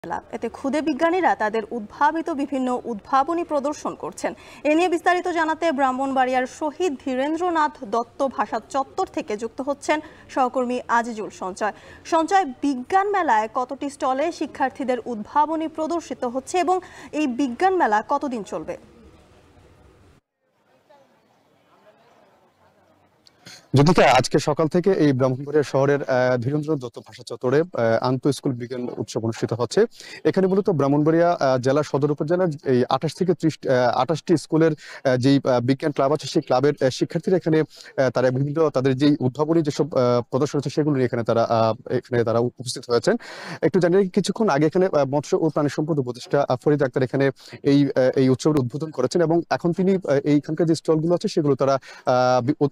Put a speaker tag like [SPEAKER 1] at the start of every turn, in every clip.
[SPEAKER 1] মেলা। এতে ক্ষুদে বিজ্ঞানীরা তাদের উদ্ভাবিত বিভিন্ন উদ্ভাবনী প্রদর্শন করছেন। এ নিয়ে বিস্তারিত জানাতে ব্রাহ্মণবাড়িয়ার শহীদ ধীরেন্দ্রনাথ দত্ত ভাষা চত্বর থেকে যুক্ত হচ্ছেন সহকর্মী আজিজুল সঞ্চয়। সঞ্চয়, বিজ্ঞান মেলায় কতটি স্টলে শিক্ষার্থীদের উদ্ভাবনী প্রদর্শিত হচ্ছে এবং এই বিজ্ঞান মেলা কতদিন চলবে?
[SPEAKER 2] যদিও আজকে সকাল থেকে এই ব্রাহ্মণবাড়িয়া শহরের ধীরেন্দ্রনাথ দত্ত ভাষা চত্বরে আন্তঃ স্কুল বিজ্ঞান উৎসব অনুষ্ঠিত হচ্ছে। এখানে মূলত ব্রাহ্মণবাড়িয়া জেলা সদর উপজেলার এই 28 থেকে 28টি স্কুলের যেই বিজ্ঞান ক্লাব আছে সেই ক্লাবের শিক্ষার্থীরা এখানে তারা বিভিন্ন তাদের যেই উদ্ভাবনী যেসব প্রদর্শন আছে সেগুলো নিয়ে এখানে তারা উপস্থিত হয়েছেন। একটু জানি কিছুক্ষণ আগে এখানে মৎস্য ও প্রাণী সম্পদ উপদেষ্টা ফরিদ আক্তার এখানে এই উৎসবের উদ্বোধন করেছেন এবং এখন তিনি এইখানকার যে স্টলগুলো আছে সেগুলো তারা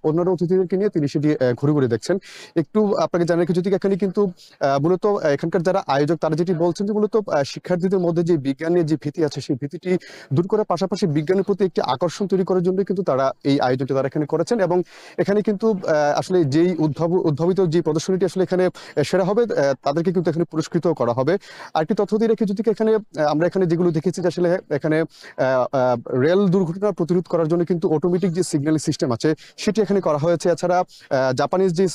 [SPEAKER 2] অন্যান্য অতিথিদেরকে নিয়ে তিনি সেটি ঘুরে ঘুরে দেখছেন। একটু আপনাকে জানার কিছু দিকে এখানে কিন্তু মূলত এখানকার যারা আয়োজক তারা যেটি বলছেন যে মূলত শিক্ষার্থীদের মধ্যে যে বিজ্ঞানের যে ভীতি আছে সেই ভীতিটি দূর করার পাশাপাশি বিজ্ঞানের প্রতি একটি আকর্ষণ তৈরি করার জন্য কিন্তু তারা এই আয়োজনটি তারা এখানে করেছেন এবং এখানে কিন্তু আসলে যেই উদ্ভাবিত যে প্রদর্শনীটি আসলে এখানে সেরা হবে তাদেরকে কিন্তু এখানে পুরস্কৃত করা হবে। আর কি তথ্য দিয়ে রেখে যদি এখানে আমরা এখানে যেগুলো দেখেছি যে আসলে এখানে রেল দুর্ঘটনা প্রতিরোধ করার জন্য কিন্তু অটোমেটিক যে সিগন্যালিং সিস্টেম আছে সেটি এখানে করা হয়েছে। এছাড়া জাপানিজ যে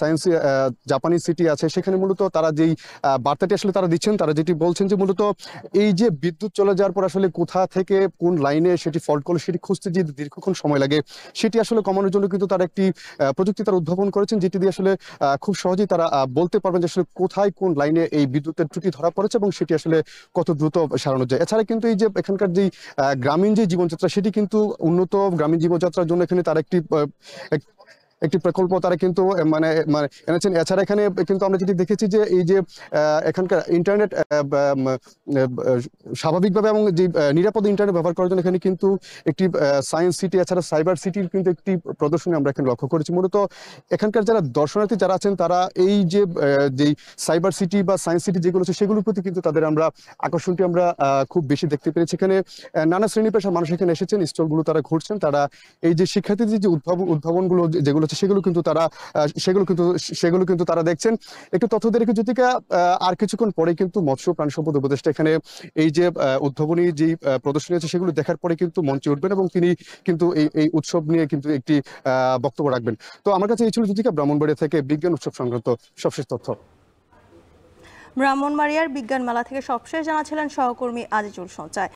[SPEAKER 2] জাপানিজ সিটি আছে সেখানে মূলত তারা যেই বার্তাটি আসলে তারা দিচ্ছেন, তারা যেটি বলছেন যে মূলত এই যে বিদ্যুৎ চলে যাওয়ার পর আসলে কোথা থেকে কোন লাইনে সেটি ফল্ট করলে সেটি খুঁজতে যে দীর্ঘক্ষণ সময় লাগে সেটি আসলে কমানোর জন্য কিন্তু তারা একটি প্রযুক্তি তারা উদ্ভাবন করেছেন, যেটি দিয়ে আসলে খুব সহজেই তারা বলতে পারবেন যে আসলে কোথায় কোন লাইনে এই বিদ্যুতের ত্রুটি ধরা পড়েছে এবং সেটি আসলে কত দ্রুত সারানো যায়। এছাড়া কিন্তু এই যে এখানকার যেই গ্রামীণ যে জীবনযাত্রা সেটি কিন্তু উন্নত গ্রামীণ জীবনযাত্রার জন্য এখানে তারা একটি প্রকল্প তারা কিন্তু মানে এনেছেন। এছাড়া এখানে কিন্তু আমরা যেটি দেখেছি যে এই যে এখানকার ইন্টারনেট স্বাভাবিকভাবে এবং যে নিরাপদ ইন্টারনেট ব্যবহার করার জন্য এখানে কিন্তু একটি সায়েন্স সিটি এছাড়া সাইবার সিটির কিন্তু একটি প্রদর্শনী আমরা এখানে লক্ষ্য করেছি। মূলত এখানকার যারা দর্শনার্থী যারা আছেন তারা এই যে যেই সাইবার সিটি বা সায়েন্স সিটি যেগুলো আছে সেগুলোর প্রতি কিন্তু তাদের আমরা আকর্ষণটি আমরা খুব বেশি দেখতে পেরেছি। এখানে নানা শ্রেণী পেশার মানুষ এখানে এসেছেন, স্টলগুলো তারা ঘুরছেন, তারা এই যে শিক্ষার্থীদের যে উদ্ভাবনগুলো যেগুলো সেগুলো কিন্তু তারা দেখছেন। একটু তথ্য দিয়ে রেখে জ্যোতিকা আর কিছুক্ষণ পরে কিন্তু মৎস্য প্রাণী সম্পদ উপদেষ্টা এখানে এই যে উদ্ভাবনী যে প্রদর্শনী আছে সেগুলো দেখার পরে কিন্তু মঞ্চে উঠবেন এবং তিনি কিন্তু এই উৎসব নিয়ে কিন্তু একটি বক্তব্য রাখবেন। তো আমার কাছে এই ছিল জ্যোতিকা ব্রাহ্মণবাড়িয়া থেকে বিজ্ঞান উৎসব সংক্রান্ত সবশেষ তথ্য।
[SPEAKER 1] ব্রাহ্মণবাড়িয়ার বিজ্ঞান মেলা থেকে সবশেষ জানাচ্ছিলেন সহকর্মী আজিজুল সঞ্চয়।